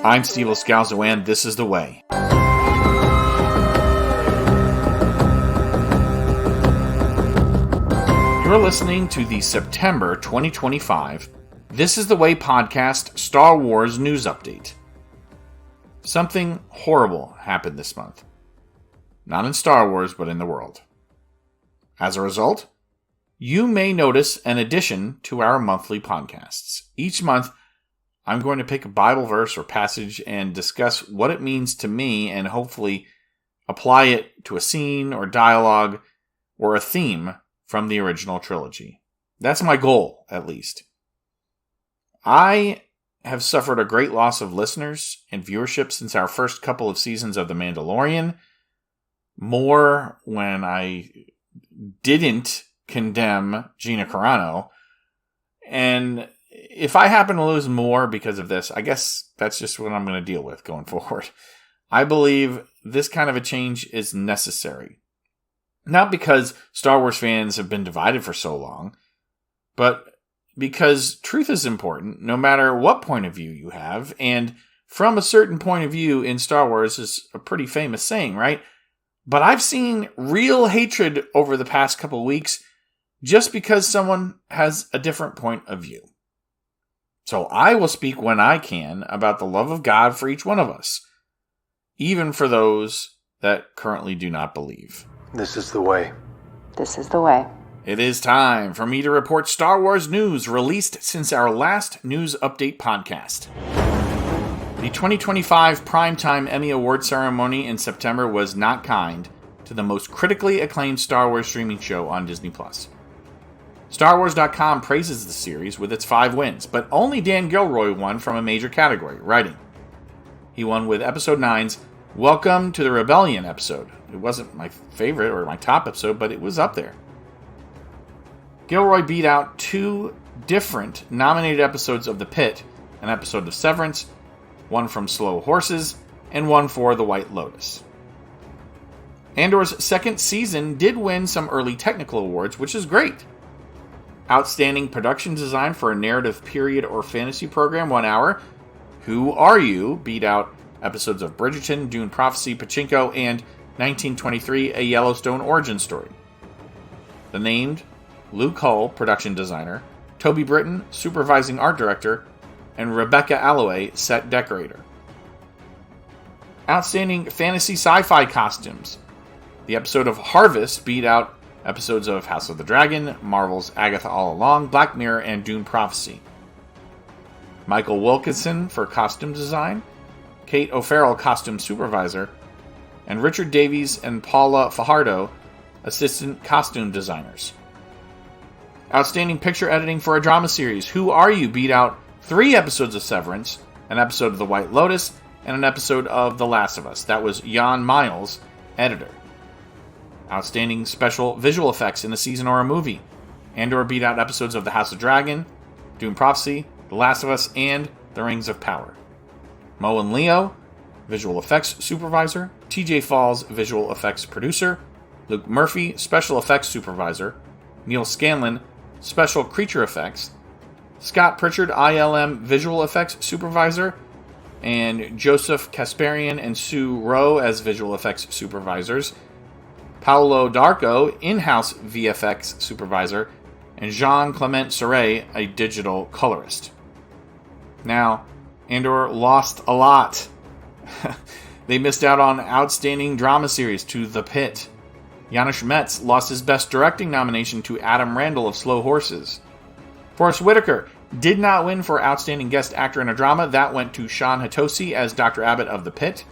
I'm Steve Scalzo, and this is The Way. You're listening to the September 2025 This is The Way podcast Star Wars news update. Something horrible happened this month. Not in Star Wars, but in the world. As a result, you may notice an addition to our monthly podcasts. Each month, I'm going to pick a Bible verse or passage and discuss what it means to me and hopefully apply it to a scene or dialogue or a theme from the original trilogy. That's my goal, at least. I have suffered a great loss of listeners and viewership since our first couple of seasons of The Mandalorian. More when I didn't condemn Gina Carano. And if I happen to lose more because of this, I guess that's just what I'm going to deal with going forward. I believe this kind of a change is necessary. Not because Star Wars fans have been divided for so long, but because truth is important no matter what point of view you have. And from a certain point of view in Star Wars is a pretty famous saying, right? But I've seen real hatred over the past couple of weeks just because someone has a different point of view. So I will speak when I can about the love of God for each one of us, even for those that currently do not believe. This is the way. This is the way. It is time for me to report Star Wars news released since our last news update podcast. The 2025 Primetime Emmy Awards ceremony in September was not kind to the most critically acclaimed Star Wars streaming show on Disney+. StarWars.com praises the series with its 5 wins, but only Dan Gilroy won from a major category, writing. He won with Episode 9's Welcome to the Rebellion episode. It wasn't my favorite or my top episode, but it was up there. Gilroy beat out 2 different nominated episodes of The Pit, an episode of Severance, one from Slow Horses, and one for The White Lotus. Andor's second season did win some early technical awards, which is great. Outstanding production design for a narrative period or fantasy program, 1 hour. Who Are You? Beat out episodes of Bridgerton, Dune Prophecy, Pachinko, and 1923, A Yellowstone Origin Story. The named Luke Hull, production designer, Toby Britton, supervising art director, and Rebecca Alloway, set decorator. Outstanding fantasy sci-fi costumes. The episode of Harvest beat out episodes of House of the Dragon, Marvel's Agatha All Along, Black Mirror, and Dune Prophecy. Michael Wilkinson for costume design, Kate O'Farrell costume supervisor, and Richard Davies and Paula Fajardo assistant costume designers. Outstanding picture editing for a drama series. Who Are You? Beat out 3 episodes of Severance, an episode of The White Lotus, and an episode of The Last of Us. That was Jan Miles, editor. Outstanding special visual effects in a season or a movie. Andor beat out episodes of The House of Dragon, Dune Prophecy, The Last of Us, and The Rings of Power. Mo and Leo, visual effects supervisor. TJ Falls, visual effects producer. Luke Murphy, special effects supervisor. Neil Scanlon, special creature effects. Scott Pritchard, ILM visual effects supervisor. And Joseph Kasparian and Sue Rowe as visual effects supervisors. Paolo Darko, in-house VFX supervisor, and Jean-Clement Serret, a digital colorist. Now, Andor lost a lot. They missed out on outstanding drama series to The Pit. Janusz Metz lost his Best Directing nomination to Adam Randall of Slow Horses. Forrest Whitaker did not win for Outstanding Guest Actor in a Drama. That went to Sean Hatosi as Dr. Abbott of The Pit.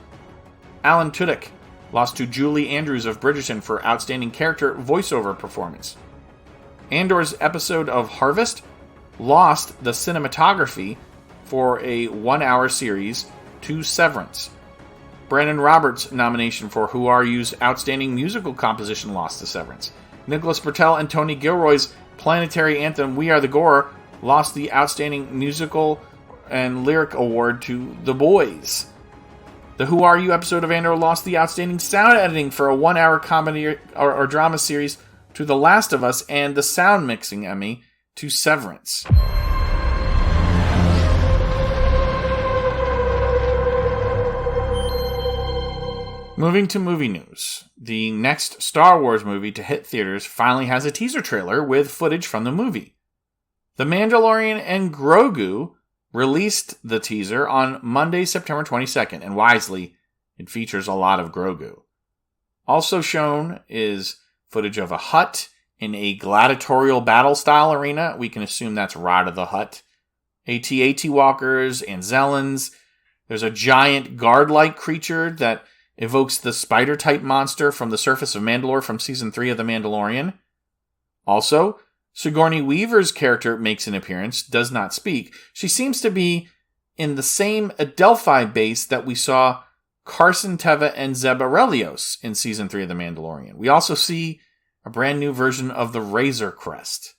Alan Tudyk lost to Julie Andrews of Bridgerton for Outstanding Character Voiceover Performance. Andor's episode of Harvest lost the cinematography for a 1-hour series to Severance. Brandon Roberts' nomination for Who Are You's Outstanding Musical Composition lost to Severance. Nicholas Bertel and Tony Gilroy's planetary anthem We Are the Gore lost the Outstanding Musical and Lyric Award to The Boys. The Who Are You episode of Andor lost the Outstanding Sound Editing for a 1-hour comedy or drama series to The Last of Us, and the Sound Mixing Emmy to Severance. Moving to movie news. The next Star Wars movie to hit theaters finally has a teaser trailer with footage from the movie. The Mandalorian and Grogu released the teaser on Monday, September 22nd, and wisely, it features a lot of Grogu. Also shown is footage of a hut in a gladiatorial battle-style arena. We can assume that's Rod of the Hutt. AT-AT walkers and Zellans. There's a giant guard-like creature that evokes the spider-type monster from the surface of Mandalore from Season 3 of The Mandalorian. Also, Sigourney Weaver's character makes an appearance, does not speak. She seems to be in the same Adelphi base that we saw Carson Teva and Zeb Aurelios in Season 3 of The Mandalorian. We also see a brand new version of the Razor Crest.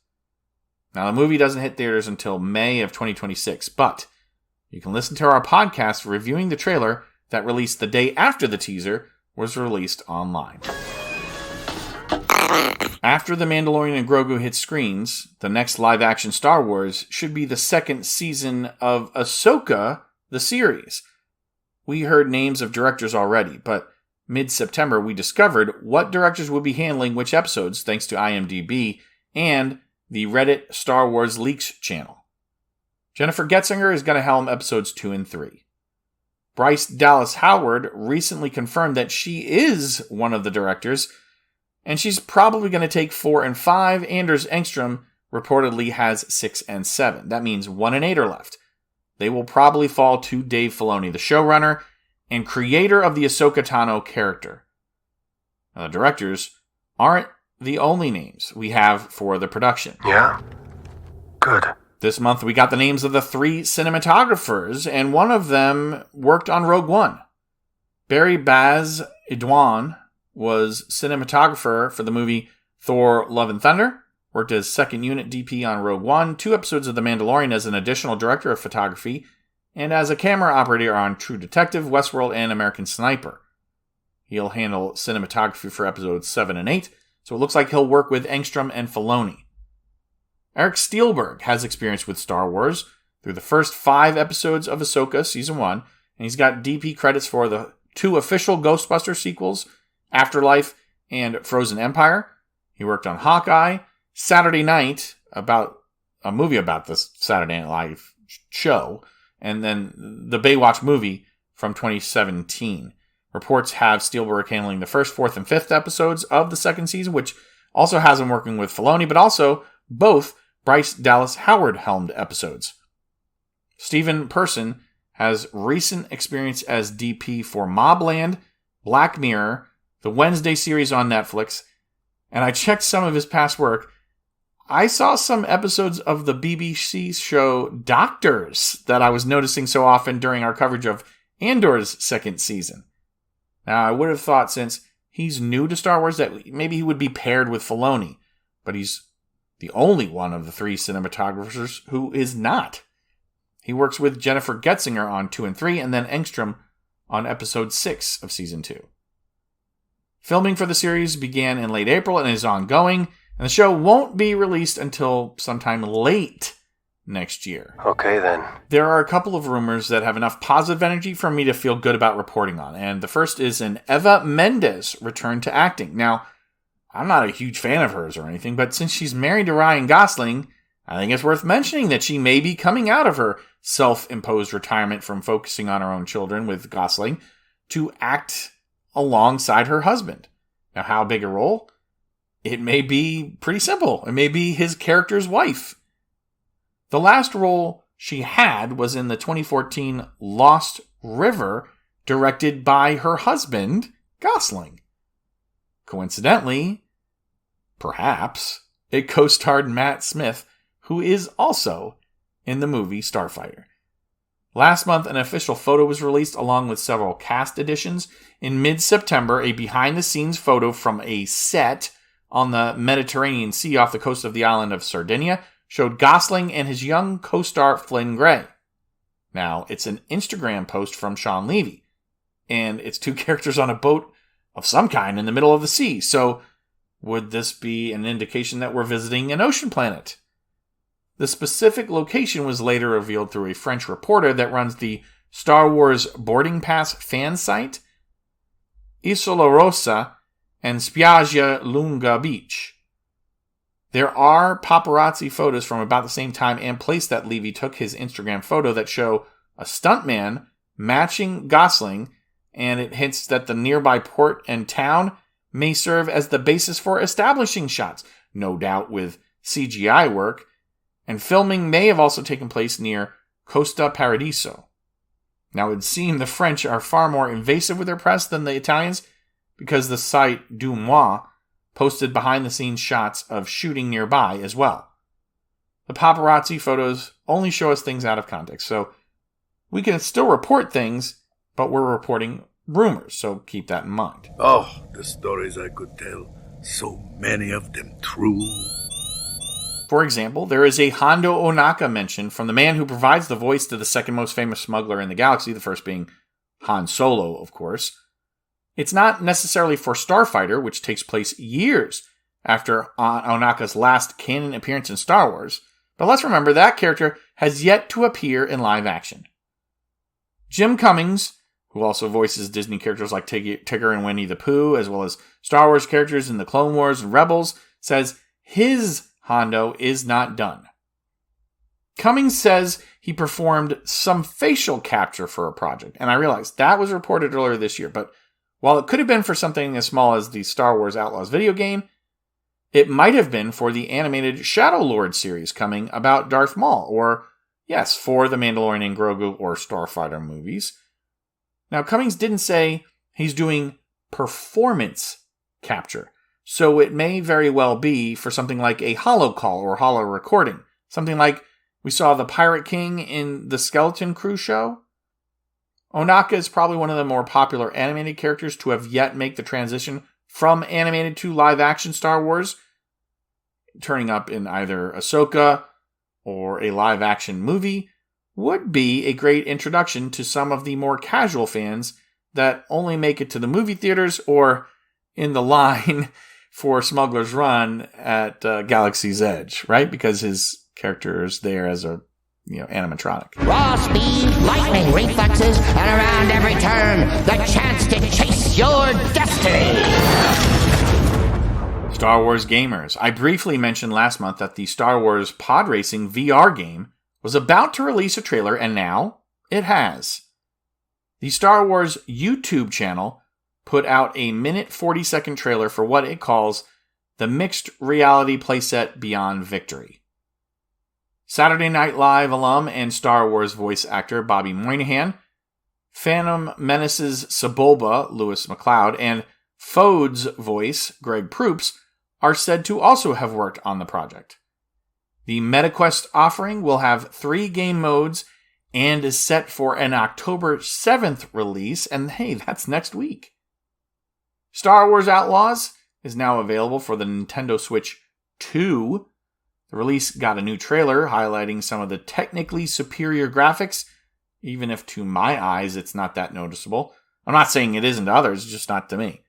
Now, the movie doesn't hit theaters until May of 2026, but you can listen to our podcast reviewing the trailer that released the day after the teaser was released online. After The Mandalorian and Grogu hit screens, the next live-action Star Wars should be the second season of Ahsoka, the series. We heard names of directors already, but mid-September we discovered what directors would be handling which episodes thanks to IMDb and the Reddit Star Wars Leaks channel. Jennifer Getzinger is going to helm episodes 2 and 3. Bryce Dallas Howard recently confirmed that she is one of the directors, and she's probably going to take 4 and 5. Anders Engstrom reportedly has 6 and 7. That means 1 and 8 are left. They will probably fall to Dave Filoni, the showrunner and creator of the Ahsoka Tano character. Now, the directors aren't the only names we have for the production. Yeah? Good. This month we got the names of the 3 cinematographers, and one of them worked on Rogue One. Barry Baz Edwan was cinematographer for the movie Thor Love and Thunder, worked as second unit DP on Rogue One, 2 episodes of The Mandalorian as an additional director of photography, and as a camera operator on True Detective, Westworld, and American Sniper. He'll handle cinematography for episodes 7 and 8, so it looks like he'll work with Engstrom and Filoni. Eric Steelberg has experience with Star Wars through the first 5 episodes of Ahsoka Season 1, and he's got DP credits for the 2 official Ghostbusters sequels, Afterlife and Frozen Empire. He worked on Hawkeye, Saturday Night, about a movie about this Saturday Night Live show, and then the Baywatch movie from 2017. Reports have Steelberg handling the first, 4th, and 5th episodes of the second season, which also has him working with Filoni, but also both Bryce Dallas Howard helmed episodes. Stephen Person has recent experience as DP for Mobland, Black Mirror, the Wednesday series on Netflix, and I checked some of his past work. I saw some episodes of the BBC show Doctors that I was noticing so often during our coverage of Andor's second season. Now, I would have thought since he's new to Star Wars that maybe he would be paired with Filoni, but he's the only one of the 3 cinematographers who is not. He works with Jennifer Getzinger on 2 and 3, and then Engstrom on episode 6 of season 2. Filming for the series began in late April and is ongoing, and the show won't be released until sometime late next year. Okay, then. There are a couple of rumors that have enough positive energy for me to feel good about reporting on, and the first is an Eva Mendes return to acting. Now, I'm not a huge fan of hers or anything, but since she's married to Ryan Gosling, I think it's worth mentioning that she may be coming out of her self-imposed retirement from focusing on her own children with Gosling to act alongside her husband. Now, how big a role? It may be pretty simple. It may be his character's wife. The last role she had was in the 2014 Lost River, directed by her husband, Gosling. Coincidentally, perhaps, it co-starred Matt Smith, who is also in the movie Starfighter. Last month, an official photo was released along with several cast additions. In mid-September, a behind-the-scenes photo from a set on the Mediterranean Sea off the coast of the island of Sardinia showed Gosling and his young co-star Flynn Gray. Now, it's an Instagram post from Sean Levy, and it's 2 characters on a boat of some kind in the middle of the sea. So, would this be an indication that we're visiting an ocean planet? The specific location was later revealed through a French reporter that runs the Star Wars Boarding Pass fan site. Isola Rosa, and Spiaggia Lunga Beach. There are paparazzi photos from about the same time and place that Levy took his Instagram photo that show a stuntman matching Gosling, and it hints that the nearby port and town may serve as the basis for establishing shots, no doubt with CGI work, and filming may have also taken place near Costa Paradiso. Now, it would seem the French are far more invasive with their press than the Italians, because the site Du Moi posted behind-the-scenes shots of shooting nearby as well. The paparazzi photos only show us things out of context, so we can still report things, but we're reporting rumors, so keep that in mind. Oh, the stories I could tell. So many of them true. For example, there is a Hondo Ohnaka mention from the man who provides the voice to the second most famous smuggler in the galaxy, the first being Han Solo, of course. It's not necessarily for Starfighter, which takes place years after Ohnaka's last canon appearance in Star Wars, but let's remember that character has yet to appear in live action. Jim Cummings, who also voices Disney characters like Tigger and Winnie the Pooh, as well as Star Wars characters in the Clone Wars and Rebels, says his Hondo is not done. Cummings says he performed some facial capture for a project, and I realize that was reported earlier this year, but while it could have been for something as small as the Star Wars Outlaws video game, it might have been for the animated Shadow Lord series coming about Darth Maul, or, yes, for the Mandalorian and Grogu or Starfighter movies. Now, Cummings didn't say he's doing performance capture, so it may very well be for something like a holo call or holo recording, something like we saw the Pirate King in the Skeleton Crew show. Ohnaka is probably one of the more popular animated characters to have yet make the transition from animated to live-action Star Wars, turning up in either Ahsoka or a live-action movie would be a great introduction to some of the more casual fans that only make it to the movie theaters or in the line for Smuggler's Run at Galaxy's Edge, right? Because his character is there as a animatronic. Raw speed, lightning reflexes, and around every turn, the chance to chase your destiny. Star Wars gamers. I briefly mentioned last month that the Star Wars pod racing VR game was about to release a trailer, and now it has. The Star Wars YouTube channel put out a 1:40 trailer for what it calls the Mixed Reality Playset Beyond Victory. Saturday Night Live alum and Star Wars voice actor Bobby Moynihan, Phantom Menace's Sebulba, Lewis McLeod, and Fode's voice, Greg Proops, are said to also have worked on the project. The MetaQuest offering will have 3 game modes and is set for an October 7th release, and hey, that's next week. Star Wars Outlaws is now available for the Nintendo Switch 2. The release got a new trailer highlighting some of the technically superior graphics, even if to my eyes it's not that noticeable. I'm not saying it isn't to others, it's just not to me.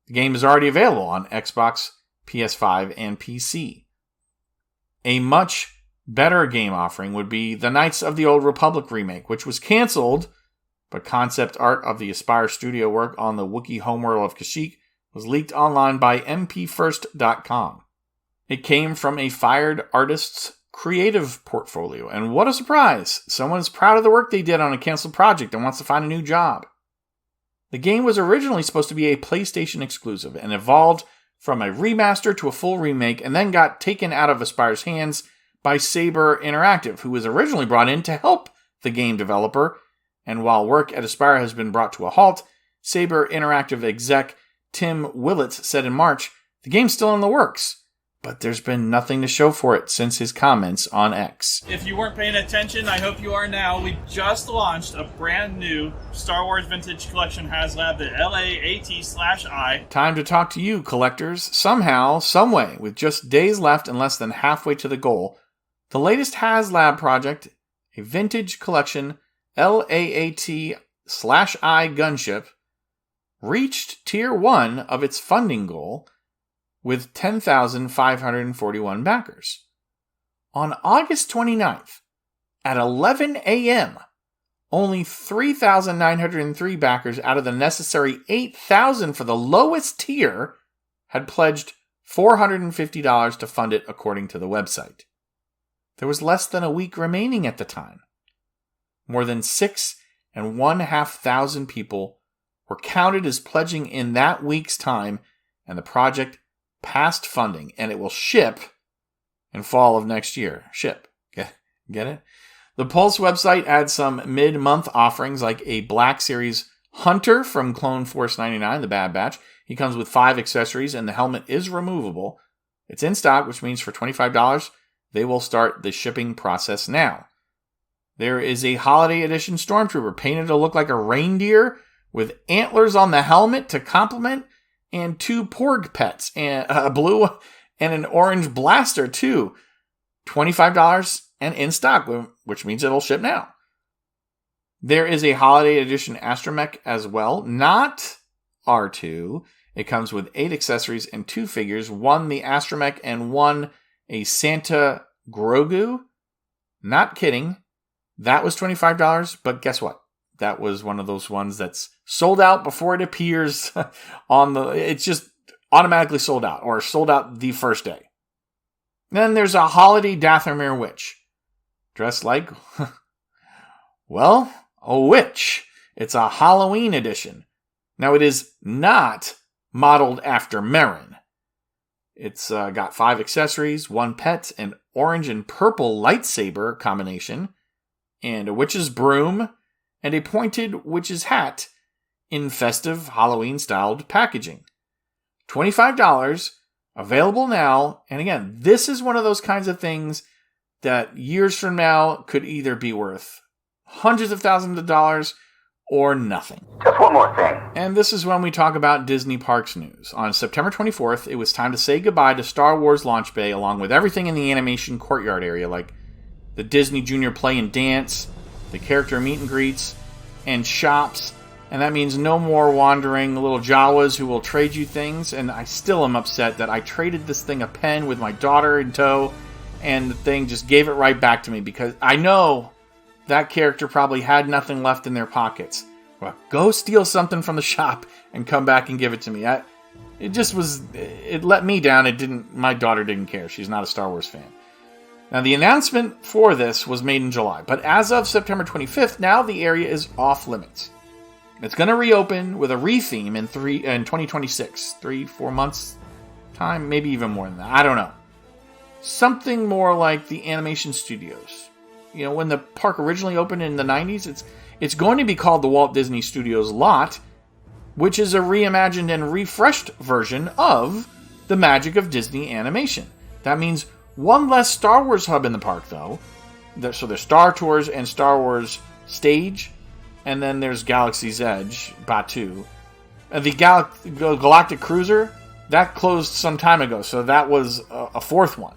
The game is already available on Xbox, PS5, and PC. A much better game offering would be the Knights of the Old Republic remake, which was canceled, but concept art of the Aspire studio work on the Wookiee homeworld of Kashyyyk was leaked online by mpfirst.com. It came from a fired artist's creative portfolio, and what a surprise! Someone is proud of the work they did on a canceled project and wants to find a new job. The game was originally supposed to be a PlayStation exclusive and evolved from a remaster to a full remake and then got taken out of Aspire's hands by Saber Interactive, who was originally brought in to help the game developer, and while work at Aspire has been brought to a halt, Saber Interactive exec Tim Willits said in March, the game's still in the works. But there's been nothing to show for it since his comments on X. If you weren't paying attention, I hope you are now. We just launched a brand new Star Wars Vintage Collection HasLab, the LAAT/I. Time to talk to you, collectors. Somehow, someway, with just days left and less than halfway to the goal, the latest HasLab project, a Vintage Collection LAAT/I gunship, reached Tier 1 of its funding goal with 10,541 backers. On August 29th, at 11 a.m., only 3,903 backers out of the necessary 8,000 for the lowest tier had pledged $450 to fund it, according to the website. There was less than a week remaining at the time. More than 6,500 people were counted as pledging in that week's time, and the project passed funding, and it will ship in fall of next year. Ship. Get it? The Pulse website adds some mid-month offerings like a Black Series Hunter from Clone Force 99, the Bad Batch. He comes with 5 accessories, and the helmet is removable. It's in stock, which means for $25, they will start the shipping process now. There is a Holiday Edition Stormtrooper painted to look like a reindeer with antlers on the helmet to complement, and 2 Porg pets, and a blue and an orange blaster too. $25 and in stock, which means it'll ship now. There is a Holiday Edition Astromech as well, not R2. It comes with 8 accessories and 2 figures, 1 the Astromech and 1 a Santa Grogu. Not kidding. That was $25, but guess what? That was one of those ones that's sold out before it appears on the... It's just automatically sold out, or sold out the first day. Then there's a Holiday Dathomir Witch. Dressed like... well, a witch. It's a Halloween edition. Now, it is not modeled after Merrin. It's got 5 accessories, 1 pet, an orange and purple lightsaber combination, and a witch's broom, and a pointed witch's hat in festive Halloween-styled packaging. $25, available now, and again, this is one of those kinds of things that years from now could either be worth hundreds of thousands of dollars or nothing. Just one more thing. And this is when we talk about Disney Parks news. On September 24th, it was time to say goodbye to Star Wars Launch Bay, along with everything in the animation courtyard area, like the Disney Junior Play and Dance, the character meet and greets, and shops. And that means no more wandering little Jawas who will trade you things. And I still am upset that I traded this thing a pen with my daughter in tow, and the thing just gave it right back to me, because I know that character probably had nothing left in their pockets. Well, go steal something from the shop and come back and give it to me. It let me down. My daughter didn't care. She's not a Star Wars fan. Now, the announcement for this was made in July, but as of September 25th, now the area is off limits. It's going to reopen with a retheme in 2026, 3-4 months time, maybe even more than that. I don't know. Something more like the animation studios. You know, when the park originally opened in the 90s, it's going to be called the Walt Disney Studios Lot, which is a reimagined and refreshed version of the magic of Disney animation. That means one less Star Wars hub in the park, though. So there's Star Tours and Star Wars Stage, and then there's Galaxy's Edge, Batuu. The Galactic Cruiser, that closed some time ago, so that was a 4th one.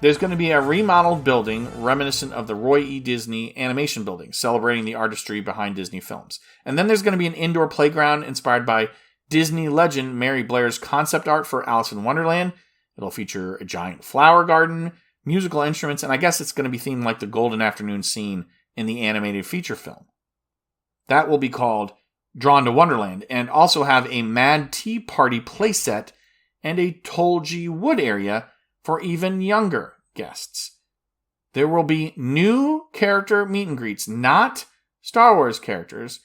There's going to be a remodeled building reminiscent of the Roy E. Disney animation building, celebrating the artistry behind Disney films. And then there's going to be an indoor playground inspired by Disney legend Mary Blair's concept art for Alice in Wonderland. It'll feature a giant flower garden, musical instruments, and I guess it's going to be themed like the Golden Afternoon scene in the animated feature film. That will be called Drawn to Wonderland, and also have a Mad Tea Party playset and a Tolji Wood area for even younger guests. There will be new character meet and greets, not Star Wars characters,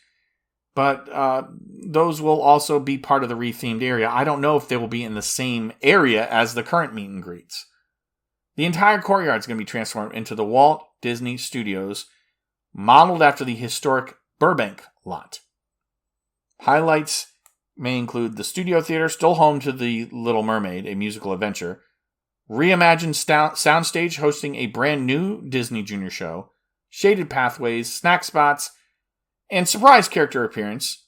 but those will also be part of the rethemed area. I don't know if they will be in the same area as the current meet and greets. The entire courtyard is going to be transformed into the Walt Disney Studios, modeled after the historic Burbank lot. Highlights may include the Studio Theater, still home to The Little Mermaid, a musical adventure, reimagined soundstage hosting a brand new Disney Junior show, shaded pathways, snack spots, and surprise character appearance.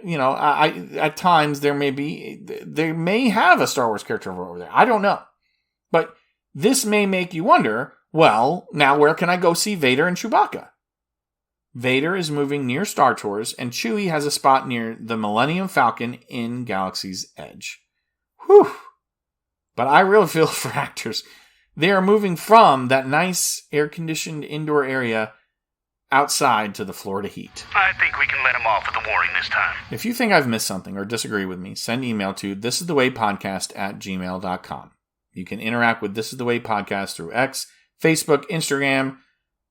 You know, at times they may have a Star Wars character over there. I don't know. But this may make you wonder, well, now where can I go see Vader and Chewbacca? Vader is moving near Star Tours, and Chewie has a spot near the Millennium Falcon in Galaxy's Edge. Whew! But I really feel for actors. They are moving from that nice air-conditioned indoor area outside to the Florida heat. I think we can let him off with the warning this time. If you think I've missed something or disagree with me, send email to thisisthewaypodcast@gmail.com. You can interact with This Is The Way Podcast through X, Facebook, Instagram,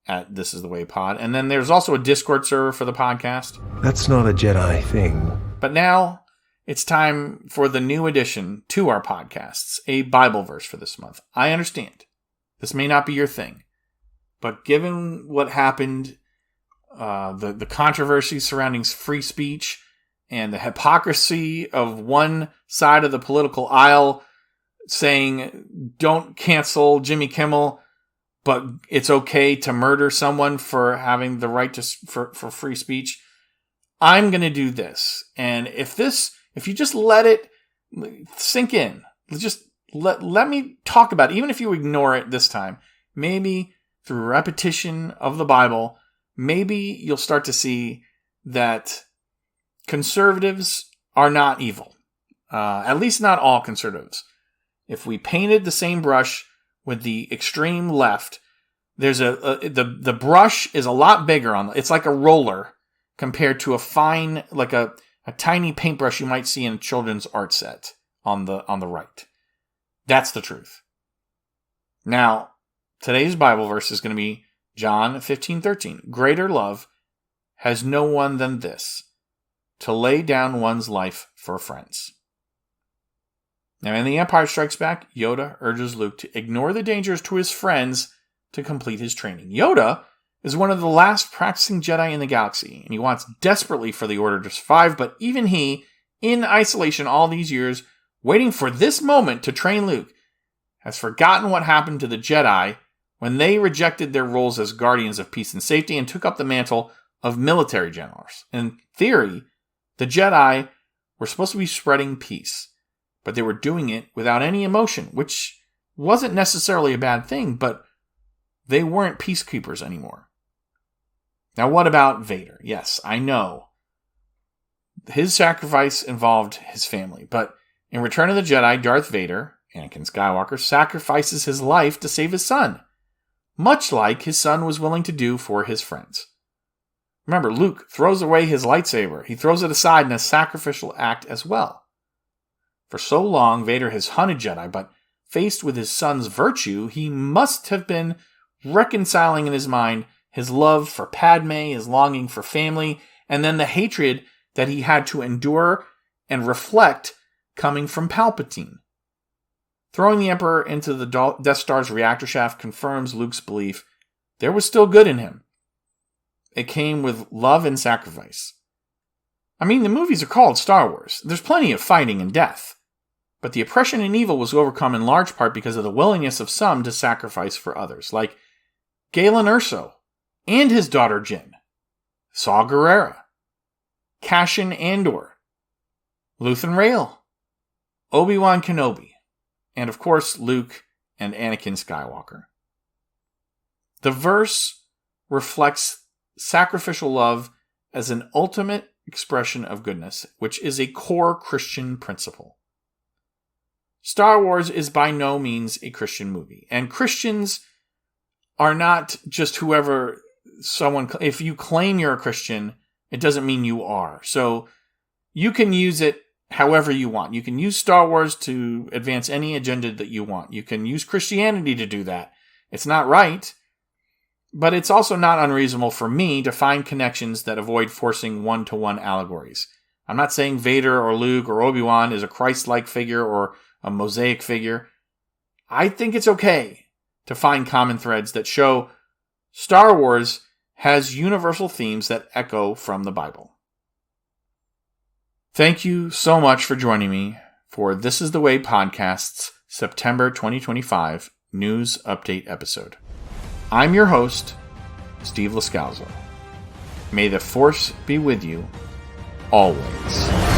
at This Is The Way Pod. And then there's also a Discord server for the podcast. That's not a Jedi thing. But now it's time for the new addition to our podcasts, a Bible verse for this month. I understand this may not be your thing, but given what happened, the controversy surrounding free speech and the hypocrisy of one side of the political aisle saying, don't cancel Jimmy Kimmel, but it's okay to murder someone for having the right to for free speech. I'm going to do this. And if you just let it sink in, just let me talk about it, even if you ignore it this time, maybe through repetition of the Bible, maybe you'll start to see that conservatives are not evil. At least not all conservatives. If we painted the same brush with the extreme left, there's the brush is a lot bigger it's like a roller compared to a fine, like a tiny paintbrush you might see in a children's art set on the right. That's the truth. Now, today's Bible verse is going to be John 15:13. Greater love has no one than this, to lay down one's life for friends. Now, in The Empire Strikes Back, Yoda urges Luke to ignore the dangers to his friends to complete his training. Yoda is one of the last practicing Jedi in the galaxy, and he wants desperately for the Order to survive, but even he, in isolation all these years, waiting for this moment to train Luke, has forgotten what happened to the Jedi when they rejected their roles as guardians of peace and safety and took up the mantle of military generals. In theory, the Jedi were supposed to be spreading peace, but they were doing it without any emotion, which wasn't necessarily a bad thing, but they weren't peacekeepers anymore. Now, what about Vader? Yes, I know. His sacrifice involved his family, but in Return of the Jedi, Darth Vader, Anakin Skywalker, sacrifices his life to save his son, much like his son was willing to do for his friends. Remember, Luke throws away his lightsaber. He throws it aside in a sacrificial act as well. For so long, Vader has hunted Jedi, but faced with his son's virtue, he must have been reconciling in his mind his love for Padme, his longing for family, and then the hatred that he had to endure and reflect coming from Palpatine. Throwing the Emperor into the Death Star's reactor shaft confirms Luke's belief there was still good in him. It came with love and sacrifice. I mean, the movies are called Star Wars. There's plenty of fighting and death. But the oppression and evil was overcome in large part because of the willingness of some to sacrifice for others, like Galen Erso and his daughter Jyn, Saw Gerrera, Cassian Andor, Luthen Rael, Obi-Wan Kenobi, and of course Luke and Anakin Skywalker. The verse reflects sacrificial love as an ultimate expression of goodness, which is a core Christian principle. Star Wars is by no means a Christian movie, and Christians are not just whoever someone. If you claim you're a Christian, it doesn't mean you are. So you can use it however you want. You can use Star Wars to advance any agenda that you want. You can use Christianity to do that. It's not right, but it's also not unreasonable for me to find connections that avoid forcing one-to-one allegories. I'm not saying Vader or Luke or Obi-Wan is a Christ-like figure or a Mosaic figure. I think it's okay to find common threads that show Star Wars has universal themes that echo from the Bible. Thank you so much for joining me for This Is The Way Podcast's September 2025 News Update episode. I'm your host, Steve Lascalzo. May the Force be with you always.